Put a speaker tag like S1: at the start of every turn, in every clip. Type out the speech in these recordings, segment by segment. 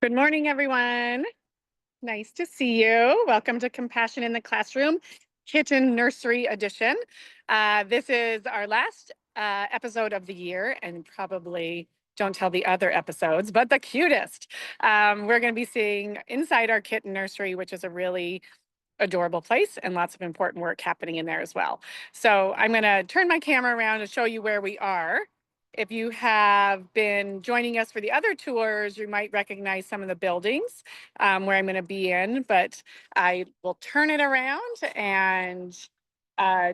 S1: Good morning, everyone. Nice to see you. Welcome to Compassion in the Classroom, Kitten Nursery Edition. This is our last episode of the year, and probably don't tell the other episodes, but the cutest. We're going to be seeing inside our kitten nursery, which is a really adorable place and lots of important work happening in there as well. So I'm going to turn my camera around to show you where we are. If you have been joining us for the other tours, you might recognize some of the buildings where I'm going to be in, but I will turn it around and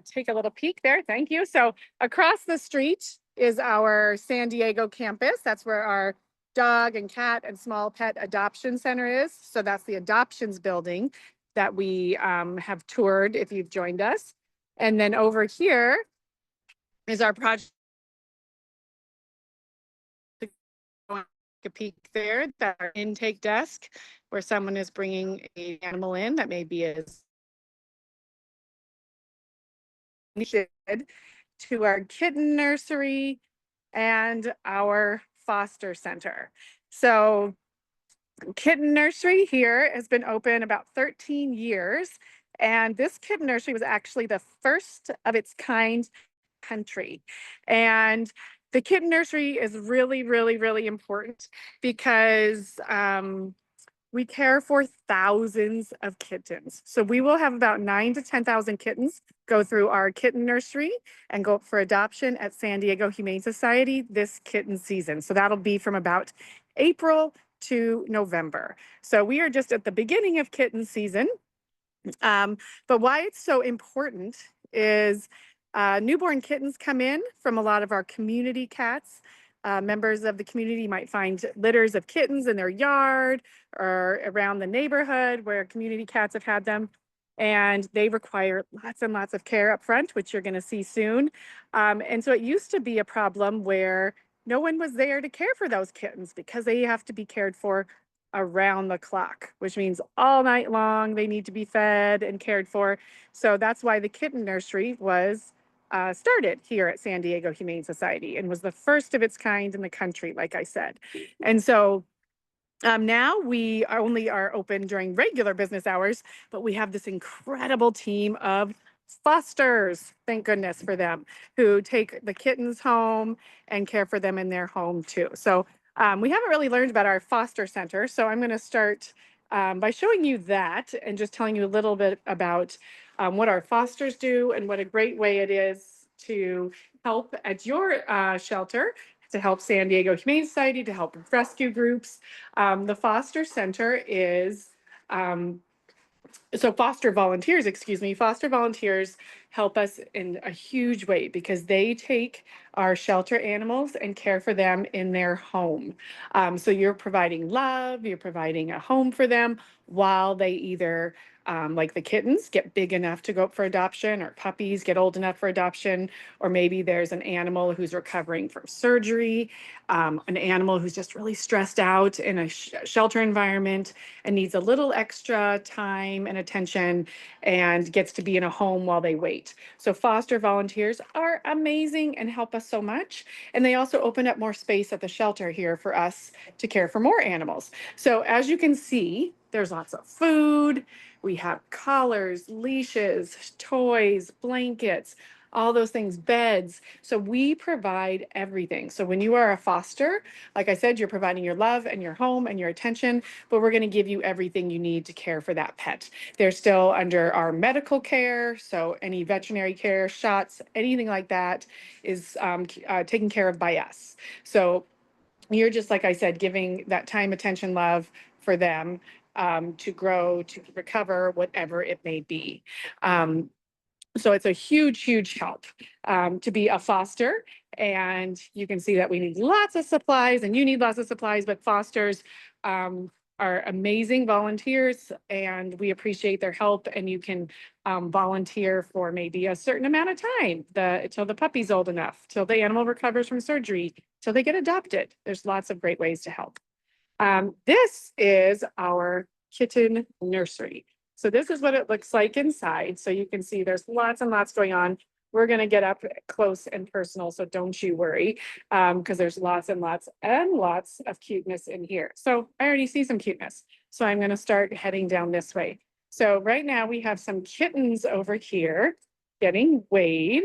S1: take a little peek there. Thank you. So across the street is our San Diego campus. That's where our dog and cat and small pet adoption center is. So that's the adoptions building that we have toured if you've joined us. And then over here is our project. A peek there, that our intake desk where someone is bringing an animal in that may be as to our kitten nursery and our foster center. So kitten nursery here has been open about 13 years. And this kitten nursery was actually the first of its kind country. And the kitten nursery is really, really, really important because we care for thousands of kittens. So we will have about 9,000 to 10,000 kittens go through our kitten nursery and go up for adoption at San Diego Humane Society this kitten season. So that'll be from about April to November. So we are just at the beginning of kitten season. But why it's so important is newborn kittens come in from a lot of our community cats. Members of the community might find litters of kittens in their yard or around the neighborhood where community cats have had them. And they require lots and lots of care up front, which you're going to see soon. And so it used to be a problem where no one was there to care for those kittens because they have to be cared for around the clock, which means all night long they need to be fed and cared for. So that's why the kitten nursery was started here at San Diego Humane Society and was the first of its kind in the country, like I said. And so now we are open during regular business hours, but we have this incredible team of fosters, thank goodness for them, who take the kittens home and care for them in their home too. So we haven't really learned about our foster center, so I'm going to start by showing you that and just telling you a little bit about what our fosters do and what a great way it is to help at your shelter, to help San Diego Humane Society, to help rescue groups. The foster center is foster volunteers, foster volunteers help us in a huge way because they take our shelter animals and care for them in their home. So you're providing love, you're providing a home for them while they either like the kittens get big enough to go up for adoption, or puppies get old enough for adoption, or maybe there's an animal who's recovering from surgery, an animal who's just really stressed out in a shelter environment and needs a little extra time and attention and gets to be in a home while they wait. So foster volunteers are amazing and help us so much. And they also open up more space at the shelter here for us to care for more animals. So as you can see, there's lots of food. We have collars, leashes, toys, blankets, all those things, beds. So we provide everything. So when you are a foster, like I said, you're providing your love and your home and your attention, but we're going to give you everything you need to care for that pet. They're still under our medical care. So any veterinary care, shots, anything like that is taken care of by us. So you're just, like I said, giving that time, attention, love for them to grow, to recover, whatever it may be. So it's a huge, huge help to be a foster. And you can see that we need lots of supplies and you need lots of supplies, but fosters are amazing volunteers and we appreciate their help. And you can volunteer for maybe a certain amount of time till the puppy's old enough, till the animal recovers from surgery, till they get adopted. There's lots of great ways to help. This is our kitten nursery. So this is what it looks like inside. So you can see there's lots and lots going on. we're going to get up close and personal. So don't you worry, because there's lots and lots and lots of cuteness in here. So I already see some cuteness. So I'm going to start heading down this way. So right now we have some kittens over here getting weighed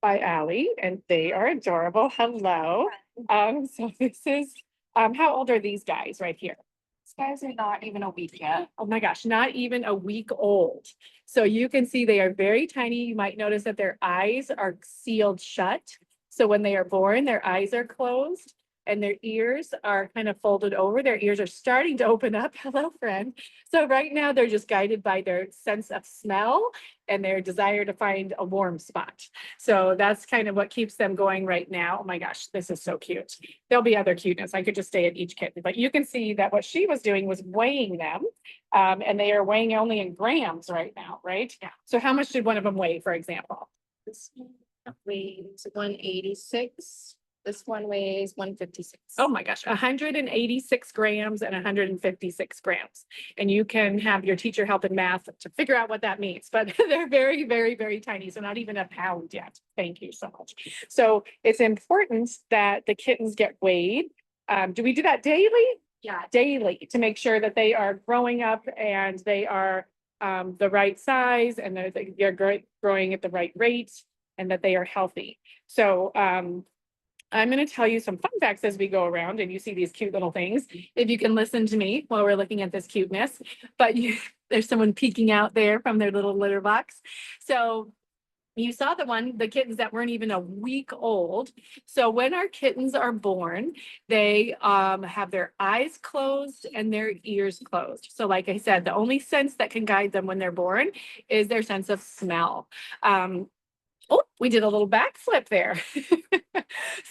S1: by Allie, and they are adorable. Hello. So this is, how old are these guys right here? These guys are not even a week yet. Oh my gosh, not even a week old. So you can see they are very tiny. You might notice that their eyes are sealed shut. So when they are born, their eyes are closed and their ears are kind of folded over. Their ears are starting to open up. Hello, friend. So right now they're just guided by their sense of smell and their desire to find a warm spot. So that's kind of what keeps them going right now. Oh my gosh, this is so cute. There'll be other cuteness. I could just stay at each kitten, but you can see that what she was doing was weighing them. And they are weighing only in grams right now, right? Yeah. So how much did one of them weigh, for example?
S2: This one weighs 186. This one weighs 156.
S1: Oh my gosh, 186 grams and 156 grams. And you can have your teacher help in math to figure out what that means, but they're very, very, very tiny. So not even a pound yet. Thank you so much. So it's important that the kittens get weighed. Do we do that daily?
S2: Yeah.
S1: Daily, to make sure that they are growing up and they are the right size and they're growing at the right rate and that they are healthy. So I'm going to tell you some fun facts as we go around and you see these cute little things. If you can listen to me while we're looking at this cuteness, but there's someone peeking out there from their little litter box. So you saw the kittens that weren't even a week old. So when our kittens are born, they have their eyes closed and their ears closed. So like I said, the only sense that can guide them when they're born is their sense of smell. Oh, we did a little backflip there.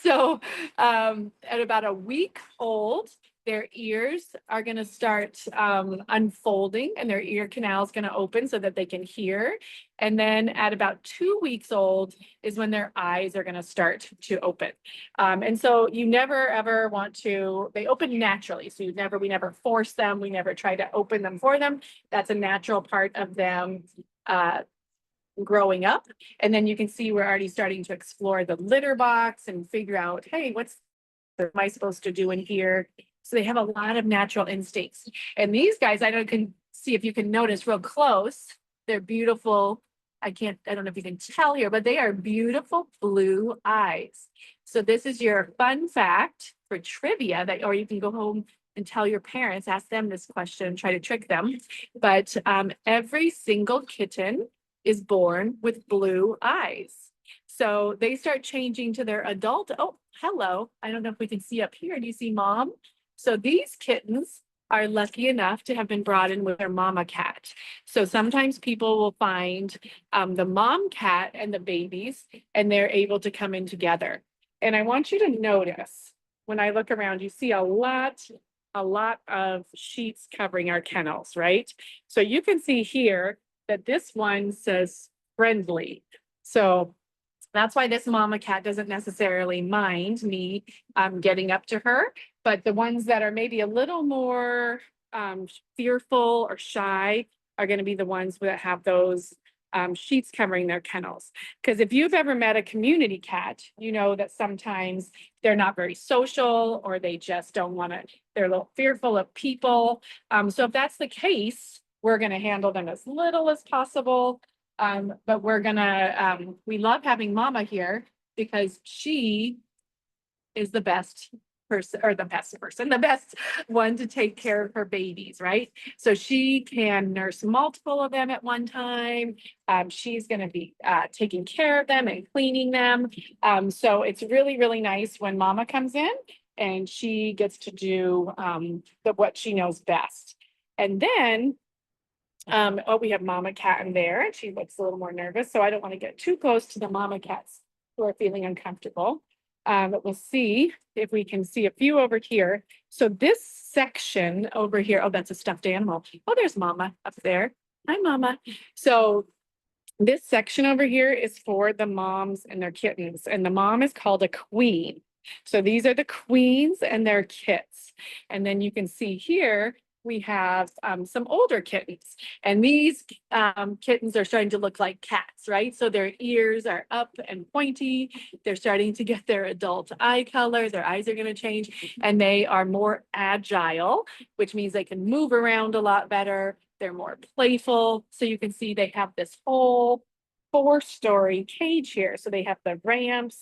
S1: So at about a week old, their ears are going to start unfolding and their ear canal is going to open so that they can hear. And then at about 2 weeks old is when their eyes are going to start to open. And so you never ever want to, they open naturally. So we never force them. We never try to open them for them. That's a natural part of them growing up. And then you can see we're already starting to explore the litter box and figure out, hey, what am I supposed to do in here? So they have a lot of natural instincts. And these guys, I can see if you can notice real close, they're beautiful. I don't know if you can tell here, but they are beautiful blue eyes. So this is your fun fact for trivia or you can go home and tell your parents, ask them this question, try to trick them. But every single kitten is born with blue eyes. So they start changing to their adult. Oh, hello. I don't know if we can see up here. Do you see mom? So these kittens are lucky enough to have been brought in with their mama cat. So sometimes people will find the mom cat and the babies, and they're able to come in together. And I want you to notice when I look around, you see a lot of sheets covering our kennels, right? So you can see here that this one says friendly. So that's why this mama cat doesn't necessarily mind me getting up to her, but the ones that are maybe a little more fearful or shy are going to be the ones that have those sheets covering their kennels. Because if you've ever met a community cat, you know that sometimes they're not very social or they just don't want to, they're a little fearful of people. So if that's the case, we're going to handle them as little as possible. But we love having mama here because she is the best one to take care of her babies, right? So she can nurse multiple of them at one time. She's going to be taking care of them and cleaning them. So it's really, really nice when mama comes in and she gets to do what she knows best. And then we have mama cat in there and she looks a little more nervous. So I don't want to get too close to the mama cats who are feeling uncomfortable. But we'll see if we can see a few over here. So this section over here, oh, that's a stuffed animal. Oh, there's mama up there. Hi, mama. So this section over here is for the moms and their kittens. And the mom is called a queen. So these are the queens and their kits. And then you can see here, we have some older kittens, and these kittens are starting to look like cats, right? So their ears are up and pointy. They're starting to get their adult eye color. Their eyes are going to change, and they are more agile, which means they can move around a lot better. They're more playful. So you can see they have this whole 4-story cage here. So they have the ramps,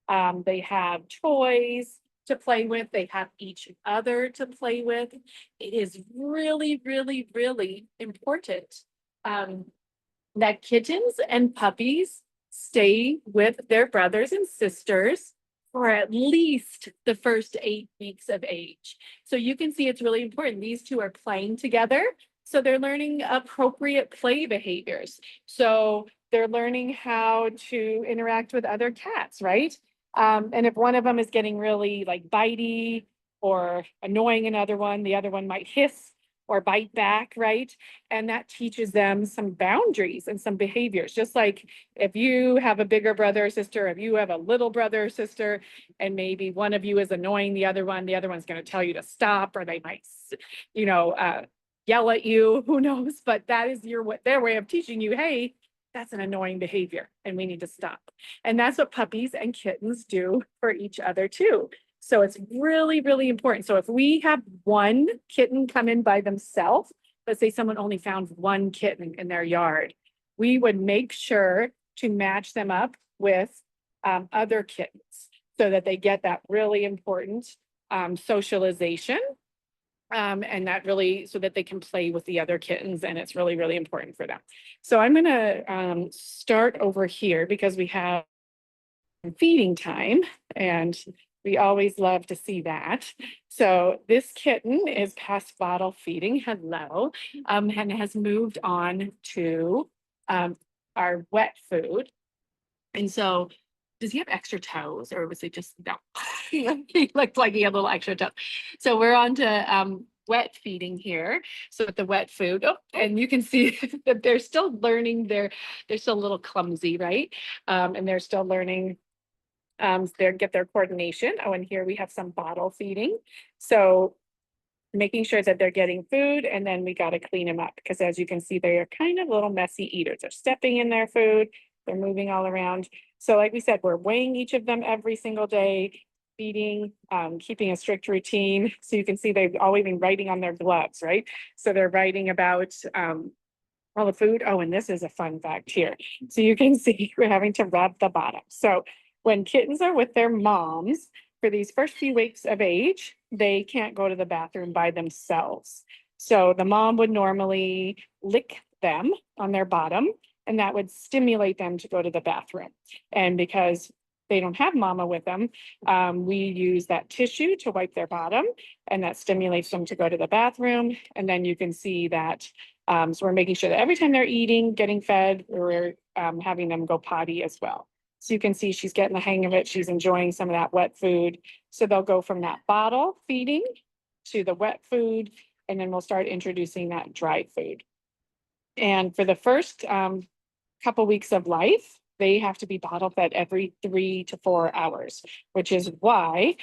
S1: they have toys to play with. They have each other to play with. It is really, really, really important that kittens and puppies stay with their brothers and sisters for at least the first 8 weeks of age. So you can see it's really important. These two are playing together. So they're learning appropriate play behaviors. So they're learning how to interact with other cats, right? And if one of them is getting really like bitey or annoying another one, the other one might hiss or bite back, right? And that teaches them some boundaries and some behaviors. Just like if you have a bigger brother or sister, if you have a little brother or sister, and maybe one of you is annoying the other one's going to tell you to stop, or they might, you know, yell at you, who knows? But that is their way of teaching you, hey, that's an annoying behavior and we need to stop. And that's what puppies and kittens do for each other too. So it's really, really important. So if we have one kitten come in by themselves, let's say someone only found one kitten in their yard, we would make sure to match them up with other kittens so that they get that really important socialization. And that really, so that they can play with the other kittens, and it's really, really important for them. So I'm gonna start over here because we have feeding time, and we always love to see that. So this kitten is past bottle feeding, hello, and has moved on to our wet food. And so does he have extra toes, or was it just no? He looked like he had a little extra toes. So we're on to wet feeding here. So with the wet food, oh, and you can see that they're still learning. They're still a little clumsy, right? And they're still learning get their coordination. Oh, and here we have some bottle feeding. So making sure that they're getting food, and then we got to clean them up because as you can see, they are kind of little messy eaters. They're stepping in their food, they're moving all around. So like we said, we're weighing each of them every single day, feeding, keeping a strict routine. So you can see they've all been writing on their gloves, right? So they're writing about all the food. Oh, and this is a fun fact here. So you can see we're having to rub the bottom. So when kittens are with their moms, for these first few weeks of age, they can't go to the bathroom by themselves. So the mom would normally lick them on their bottom, and that would stimulate them to go to the bathroom. And because they don't have mama with them, we use that tissue to wipe their bottom, and that stimulates them to go to the bathroom. And then you can see that. So we're making sure that every time they're eating, getting fed, we're having them go potty as well. So you can see she's getting the hang of it. She's enjoying some of that wet food. So they'll go from that bottle feeding to the wet food, and then we'll start introducing that dry food. And for the first couple weeks of life, they have to be bottle fed every 3 to 4 hours, which is why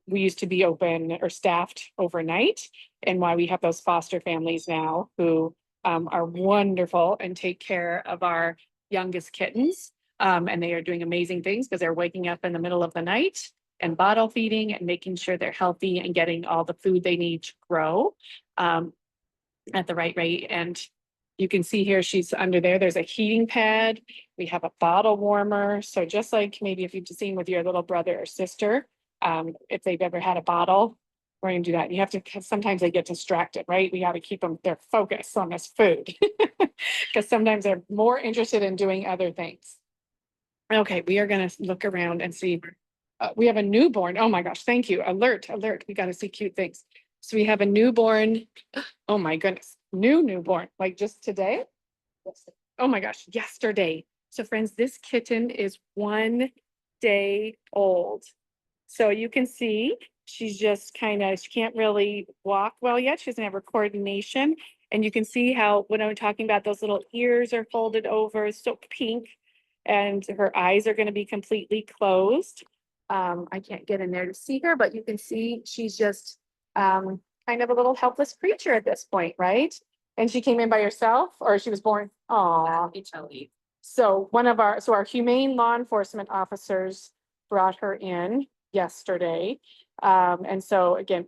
S1: we used to be open or staffed overnight, and why we have those foster families now who are wonderful and take care of our youngest kittens. And they are doing amazing things because they're waking up in the middle of the night and bottle feeding and making sure they're healthy and getting all the food they need to grow at the right rate. And you can see here, she's under there. There's a heating pad. We have a bottle warmer. So just like maybe if you've seen with your little brother or sister, if they've ever had a bottle, we're going to do that. You have to, sometimes they get distracted, right? We got to keep them, their focus on this food because sometimes they're more interested in doing other things. Okay, we are going to look around and see. We have a newborn. Oh my gosh, thank you. Alert, alert. We got to see cute things. So we have a newborn. Oh my goodness, newborn, like just today. Oh my gosh, yesterday. So friends, this kitten is 1 day old. So you can see she's just she can't really walk well yet. She doesn't have her coordination. And you can see how, when I'm talking about those little ears are folded over, so pink, and her eyes are going to be completely closed. I can't get in there to see her, but you can see she's just kind kind of a little helpless creature at this point, right? And she came in by herself, or she was born, aw.
S2: HLE.
S1: So our humane law enforcement officers brought her in yesterday. And so again,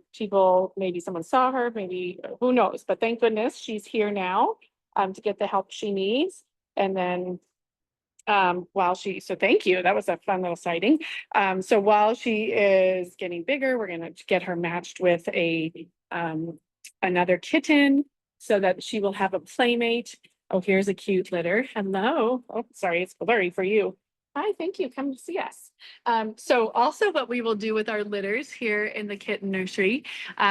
S1: maybe someone saw her, maybe, who knows, but thank goodness she's here now, to get the help she needs. And then, so thank you, that was a fun little sighting. So while she is getting bigger, we're gonna get her matched with another kitten so that she will have a playmate. Oh, here's a cute litter. Hello. Oh, sorry, it's blurry for you. Hi, thank you. Come see us. So also what we will do with our litters here in the kitten nursery,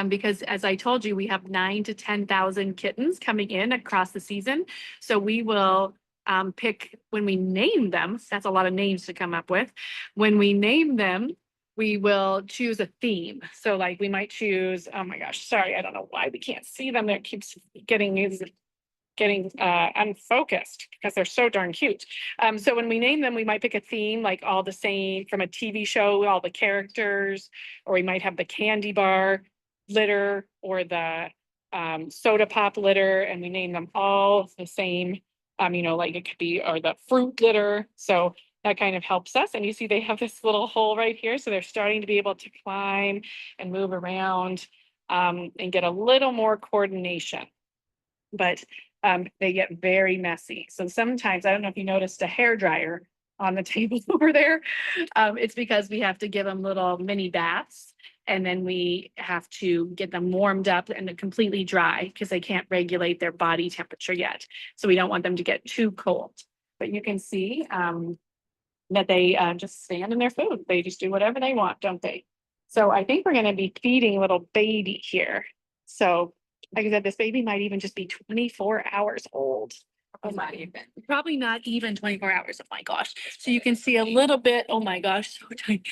S1: because as I told you, we have 9,000 to 10,000 kittens coming in across the season. So we will pick when we name them. That's a lot of names to come up with. When we name them, we will choose a theme. So like we might choose, oh my gosh, sorry, I don't know why we can't see them. It keeps getting unfocused because they're so darn cute. So when we name them, we might pick a theme like all the same from a TV show, all the characters, or we might have the candy bar litter or the soda pop litter, and we name them all the same. Like it could be, or the fruit litter. So that kind of helps us. And you see they have this little hole right here. So they're starting to be able to climb and move around and get a little more coordination. But they get very messy. So sometimes, I don't know if you noticed a hair dryer on the table over there. It's because we have to give them little mini baths. And then we have to get them warmed up and completely dry because they can't regulate their body temperature yet. So we don't want them to get too cold. But you can see that they just stand in their food. They just do whatever they want, don't they? So I think we're going to be feeding little baby here. So like I said, this baby might even just be 24 hours old. Oh my, probably not even 24 hours. Oh my gosh. So you can see a little bit, oh my gosh, so tiny,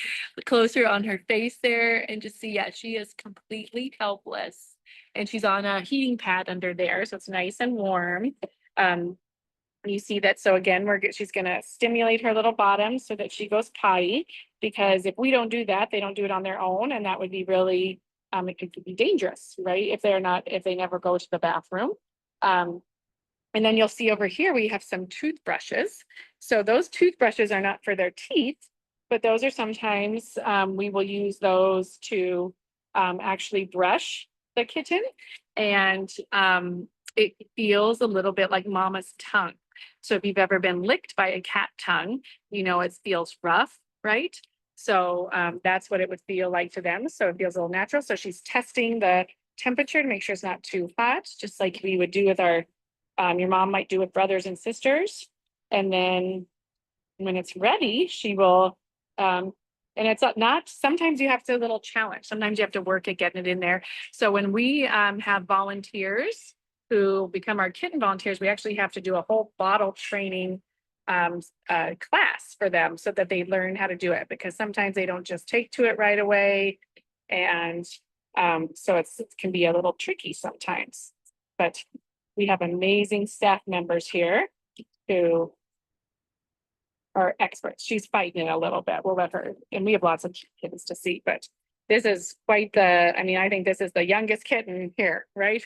S1: closer on her face there, and just see, yeah, she is completely helpless. And she's on a heating pad under there, so it's nice and warm. You see that, so again, she's gonna stimulate her little bottom so that she goes potty, because if we don't do that, they don't do it on their own, and that would be really, it could be dangerous, right? If they never go to the bathroom. And then you'll see over here, we have some toothbrushes. So those toothbrushes are not for their teeth, but those are sometimes, we will use those to actually brush the kitten. And it feels a little bit like mama's tongue. So if you've ever been licked by a cat tongue, it feels rough, right? So that's what it would feel like to them. So it feels a little natural. So she's testing the temperature to make sure it's not too hot, just like we would do with your mom might do with brothers and sisters. And then when it's ready, she will, and it's not, sometimes you have to little challenge. Sometimes you have to work at getting it in there. So when we have volunteers who become our kitten volunteers, we actually have to do a whole bottle training class for them so that they learn how to do it, because sometimes they don't just take to it right away. And so it can be a little tricky sometimes, but we have amazing staff members here who are experts. She's fighting it a little bit. We'll let her, and we have lots of kittens to see, but this is quite I think this is the youngest kitten here, right?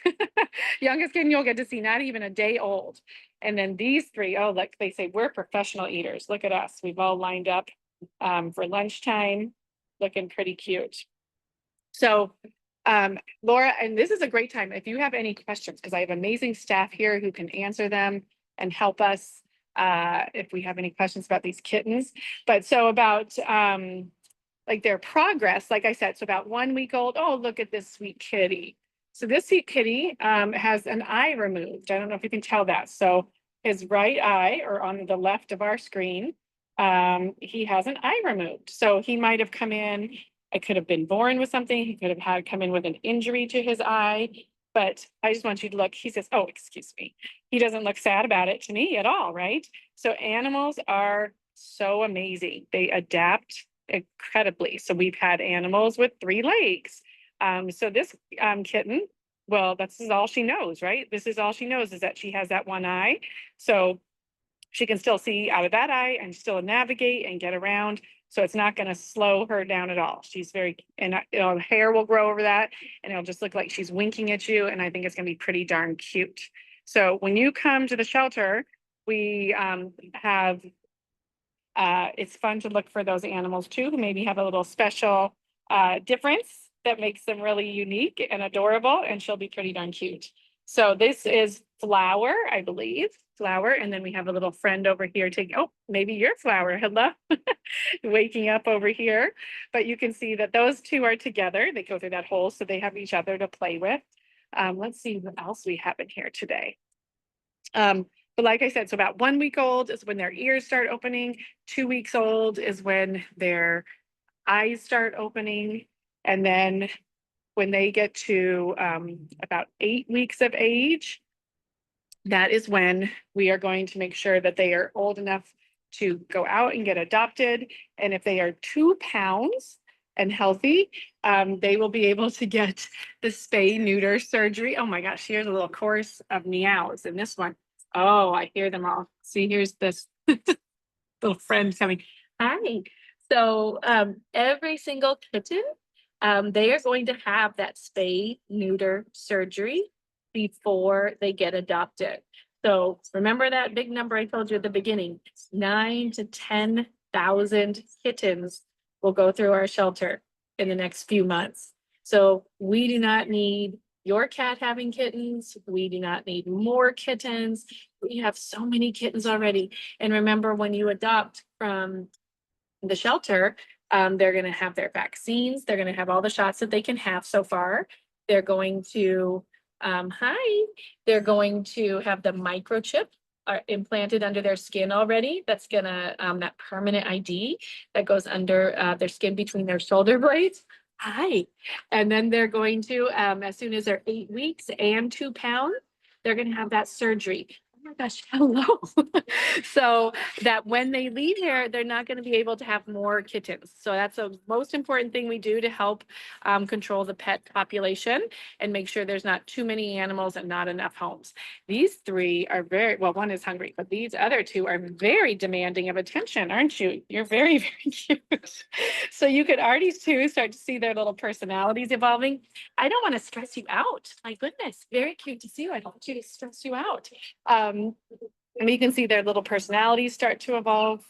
S1: Youngest kitten you'll get to see, not even a day old. And then these three, oh, look, they say we're professional eaters. Look at us. We've all lined up for lunchtime, looking pretty cute. So Laura, and this is a great time if you have any questions, because I have amazing staff here who can answer them and help us if we have any questions about these kittens. But so about like their progress, like I said, so about 1 week old, oh, look at this sweet kitty. So this sweet kitty has an eye removed. I don't know if you can tell that. So his right eye, or on the left of our screen, he has an eye removed. So he might have come in, I could have been born with something. He could have come in with an injury to his eye, but I just want you to look. He says, oh, excuse me. He doesn't look sad about it to me at all, right? So animals are so amazing. They adapt incredibly. So we've had animals with 3 legs. So this kitten, well, this is all she knows, right? This is all she knows, is that she has that one eye. So she can still see out of that eye and still navigate and get around. So it's not going to slow her down at all. She's very, and hair will grow over that and it'll just look like she's winking at you. And I think it's going to be pretty darn cute. So when you come to the shelter, we have, it's fun to look for those animals too, who maybe have a little special difference that makes them really unique and adorable, and she'll be pretty darn cute. So this is Flower, I believe, Flower, and then we have a little friend over here taking, oh, maybe you're Flower, hello, waking up over here. But you can see that those two are together. They go through that hole, so they have each other to play with. Let's see what else we have in here today. But like I said, so about 1 week old is when their ears start opening. 2 weeks old is when their eyes start opening. And then when they get to about 8 weeks of age, that is when we are going to make sure that they are old enough to go out and get adopted. And if they are 2 pounds and healthy, they will be able to get the spay neuter surgery. Oh my gosh, here's a little chorus of meows in this one. Oh, I hear them all. See, here's this little friend coming. Hi. So every single kitten, they are going to have that spay neuter surgery before they get adopted. So remember that big number I told you at the beginning, 9 to 10,000 kittens will go through our shelter in the next few months. So we do not need your cat having kittens. We do not need more kittens. We have so many kittens already. And remember, when you adopt from the shelter, they're going to have their vaccines. They're going to have all the shots that they can have so far. They're going to, they're going to have the microchip implanted under their skin already. That's going to, that permanent ID that goes under their skin between their shoulder blades. Hi. And then they're going to, as soon as they're 8 weeks and 2 pounds, they're going to have that surgery. Oh my gosh, hello. So that when they leave here, they're not going to be able to have more kittens. So that's the most important thing we do to help control the pet population and make sure there's not too many animals and not enough homes. These 3 are very, well, one is hungry, but these other 2 are very demanding of attention, aren't you? You're very, very cute. So you could already too start to see their little personalities evolving. I don't want to stress you out. My goodness, very cute to see you. I don't want you to stress you out. And you can see their little personalities start to evolve.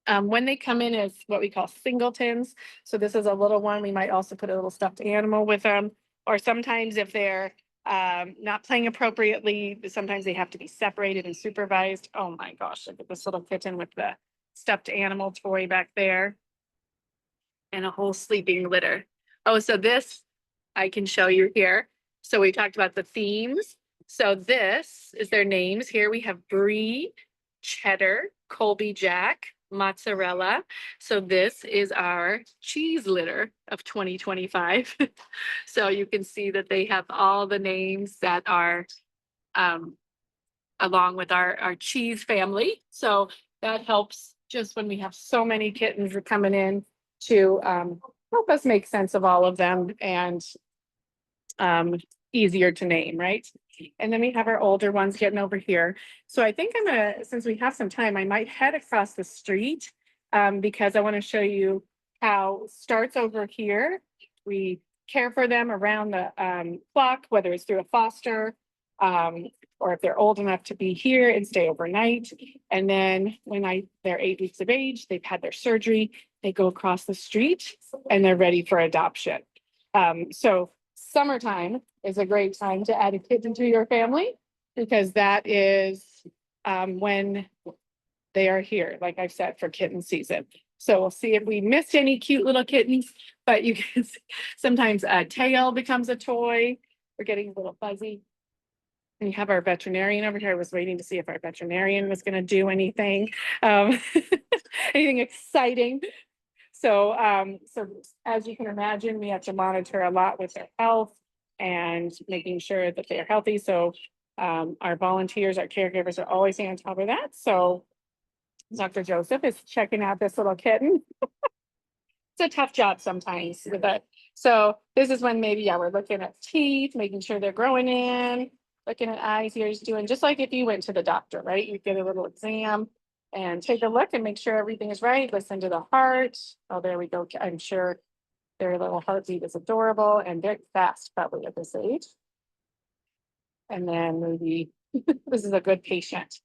S1: When they come in as what we call singletons, so this is a little one, we might also put a little stuffed animal with them, or sometimes if they're not playing appropriately, sometimes they have to be separated and supervised. Oh my gosh, look at this little kitten with the stuffed animal toy back there and a whole sleeping litter. Oh, so this I can show you here. So we talked about the themes. So this is their names. Here we have Brie, Cheddar, Colby Jack, Mozzarella. So this is our cheese litter of 2025. So you can see that they have all the names that are along with our cheese family. So that helps just when we have so many kittens coming in to help us make sense of all of them and easier to name, right? And then we have our older ones getting over here. So I think I'm gonna, since we have some time, I might head across the street because I want to show you how it starts over here. We care for them around the clock, whether it's through a foster or if they're old enough to be here and stay overnight. And then when they're 8 weeks of age, they've had their surgery, they go across the street and they're ready for adoption. So summertime is a great time to add a kitten to your family because that is when they are here, like I've said, for kitten season. So we'll see if we missed any cute little kittens, but you can see sometimes a tail becomes a toy. We're getting a little fuzzy. And you have our veterinarian over here. I was waiting to see if our veterinarian was going to do anything, anything exciting. So, so as you can imagine, we have to monitor a lot with their health and making sure that they are healthy. So, our volunteers, our caregivers are always on top of that. So Dr. Joseph is checking out this little kitten. It's a tough job sometimes with it. So this is when maybe, yeah, we're looking at teeth, making sure they're growing in, looking at eyes, ears, doing just like if you went to the doctor, right? You get a little exam and take a look and make sure everything is right. Listen to the heart. Oh, there we go. I'm sure their little heartbeat is adorable and very fast probably at this age. And then maybe this is a good patient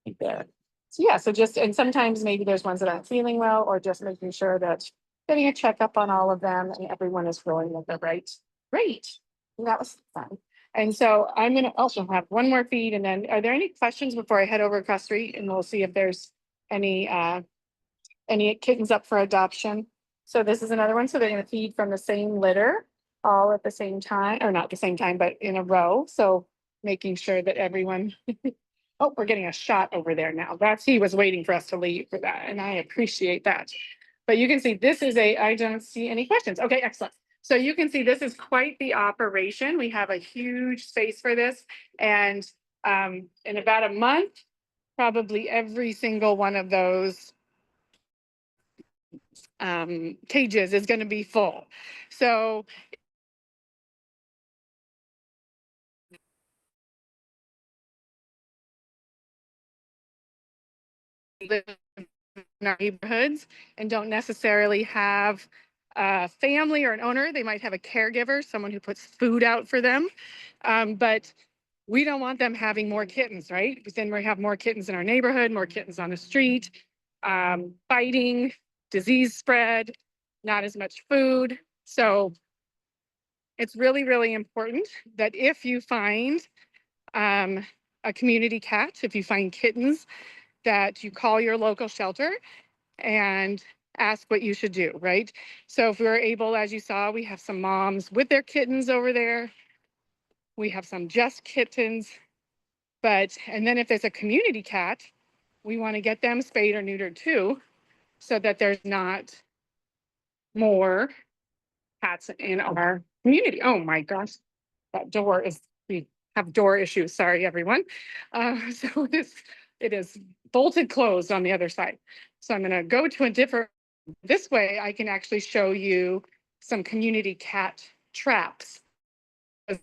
S1: right there. So yeah, so just, and sometimes maybe there's ones that aren't feeling well, or just making sure that getting a checkup on all of them and everyone is feeling that they're right. Great. And that was fun. And so I'm gonna also have one more feed, and then are there any questions before I head over across the street, and we'll see if there's any kittens up for adoption. So this is another one. So they're gonna feed from the same litter all at the same time, or not the same time, but in a row. So making sure that everyone, oh, we're getting a shot over there now. He was waiting for us to leave for that, and I appreciate that. But you can see this is I don't see any questions. Okay, excellent. So you can see this is quite the operation. We have a huge space for this. And in about a month, probably every single one of those cages is going to be full. So live in our neighborhoods and don't necessarily have a family or an owner. They might have a caregiver, someone who puts food out for them. But we don't want them having more kittens, right? Because then we have more kittens in our neighborhood, more kittens on the street, fighting, disease spread, not as much food. So it's really, really important that if you find a community cat, if you find kittens, that you call your local shelter and ask what you should do, right? So if we're able, as you saw, we have some moms with their kittens over there. We have some just kittens, and then if there's a community cat, we want to get them spayed or neutered too, so that there's not more cats in our community. Oh my gosh, that door is, we have door issues. Sorry, everyone. So it is bolted closed on the other side. So I'm going to go to a different, this way I can actually show you some community cat traps.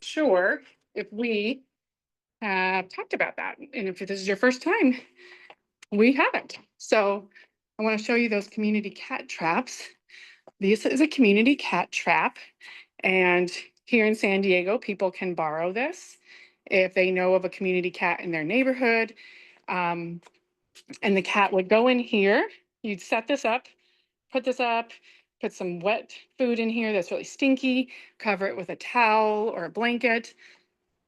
S1: Sure, if we have talked about that, and if this is your first time, we haven't. So I want to show you those community cat traps. This is a community cat trap. And here in San Diego, people can borrow this if they know of a community cat in their neighborhood. And the cat would go in here. You'd set this up, put this up, put some wet food in here that's really stinky, cover it with a towel or a blanket,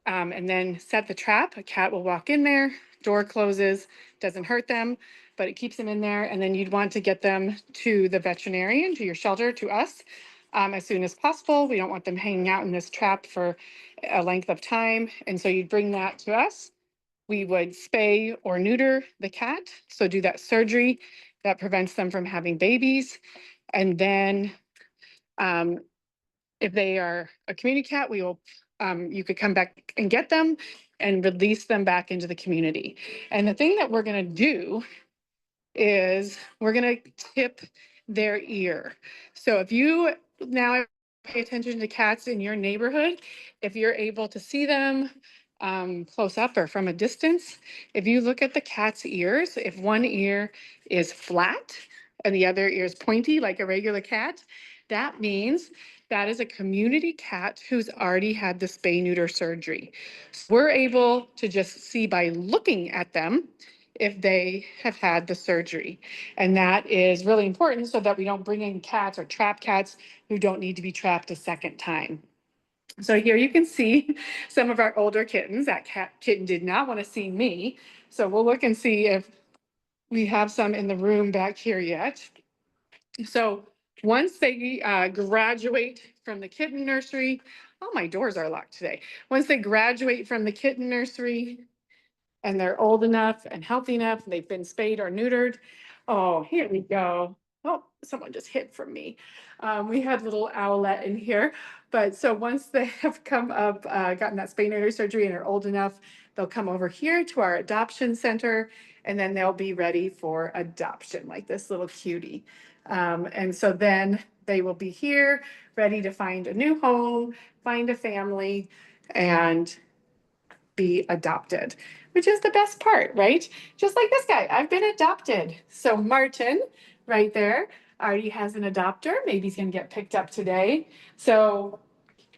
S1: and then set the trap. A cat will walk in there, door closes, doesn't hurt them, but it keeps them in there. And then you'd want to get them to the veterinarian, to your shelter, to us, as soon as possible. We don't want them hanging out in this trap for a length of time. And so you'd bring that to us. We would spay or neuter the cat. So do that surgery that prevents them from having babies. And then if they are a community cat, we will, you could come back and get them and release them back into the community. And the thing that we're gonna do is we're gonna tip their ear. So if you now pay attention to cats in your neighborhood, if you're able to see them close up or from a distance, if you look at the cat's ears, if one ear is flat and the other ear is pointy like a regular cat, that means that is a community cat who's already had the spay neuter surgery. So we're able to just see by looking at them if they have had the surgery. And that is really important so that we don't bring in cats or trap cats who don't need to be trapped a second time. So here you can see some of our older kittens. That kitten did not want to see me. So we'll look and see if we have some in the room back here yet. So once they graduate from the kitten nursery, oh, my doors are locked today. Once they graduate from the kitten nursery, and they're old enough and healthy enough, and they've been spayed or neutered. Oh, here we go. Oh, someone just hid from me. We had little owlet in here, but so once they have come up, gotten that spay neuter surgery and are old enough, they'll come over here to our adoption center, and then they'll be ready for adoption, like this little cutie. And so then they will be here, ready to find a new home, find a family, and be adopted, which is the best part, right? Just like this guy, I've been adopted. So Martin, right there, already has an adopter. Maybe he's gonna get picked up today. So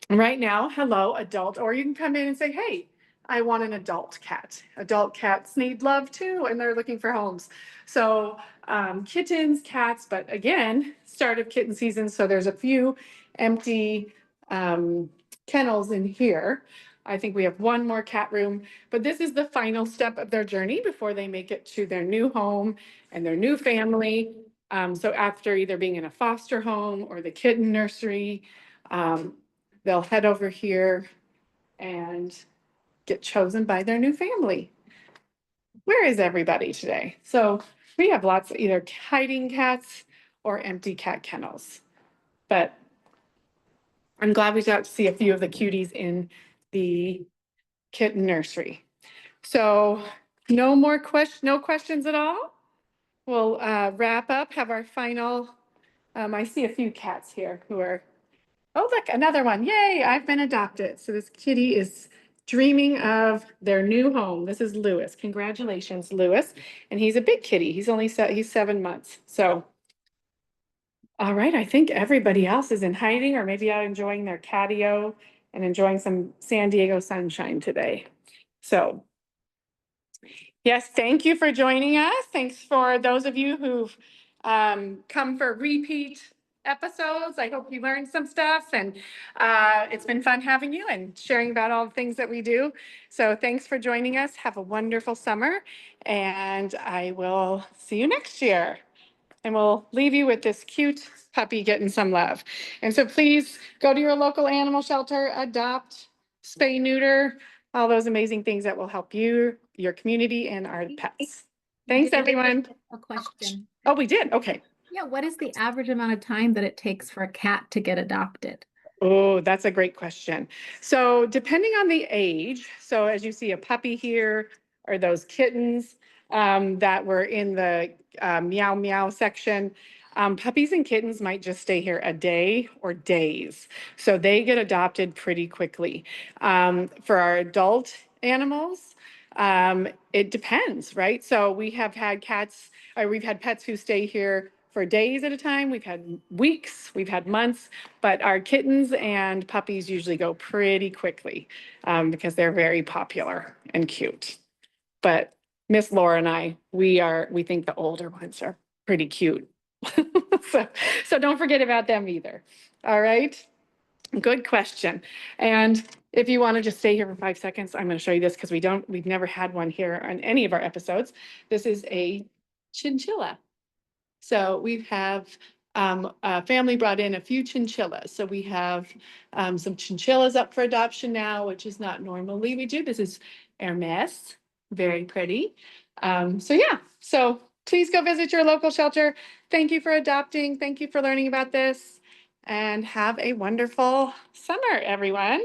S1: right now, hello, adult, or you can come in and say, hey, I want an adult cat. Adult cats need love too, and they're looking for homes. So kittens, cats, but again, start of kitten season. So there's a few empty kennels in here. I think we have one more cat room, but this is the final step of their journey before they make it to their new home and their new family. So after either being in a foster home or the kitten nursery, they'll head over here and get chosen by their new family. Where is everybody today? So we have lots of either hiding cats or empty cat kennels. But I'm glad we got to see a few of the cuties in the kitten nursery. So no questions at all. We'll wrap up, have our final, I see a few cats here who are, oh, look, another one. Yay, I've been adopted. So this kitty is dreaming of their new home. This is Lewis. Congratulations, Lewis. And he's a big kitty. He's 7 months. So, all right, I think everybody else is in hiding or maybe out enjoying their catio and enjoying some San Diego sunshine today. So, yes, thank you for joining us. Thanks for those of you who've come for repeat episodes. I hope you learned some stuff, and it's been fun having you and sharing about all the things that we do. So thanks for joining us. Have a wonderful summer, and I will see you next year. And we'll leave you with this cute puppy getting some love. And so please go to your local animal shelter, adopt, spay, neuter, all those amazing things that will help you, your community, and our pets. Thanks, everyone.
S3: A question.
S1: Oh, we did? Okay.
S3: Yeah, what is the average amount of time that it takes for a cat to get adopted?
S1: Oh, that's a great question. So depending on the age, so as you see a puppy here, or those kittens that were in the meow meow section, puppies and kittens might just stay here a day or days. So they get adopted pretty quickly. For our adult animals, it depends, right? So we have had cats, or we've had pets who stay here for days at a time. We've had weeks, we've had months, but our kittens and puppies usually go pretty quickly because they're very popular and cute. But Miss Laura and I, we think the older ones are pretty cute. So don't forget about them either. All right. Good question. And if you want to just stay here for 5 seconds, I'm going to show you this because we've never had one here on any of our episodes. This is a chinchilla. So we have a family brought in a few chinchillas. So we have some chinchillas up for adoption now, which is not normally we do. This is Hermes, very pretty. So yeah, so please go visit your local shelter. Thank you for adopting. Thank you for learning about this, and have a wonderful summer, everyone.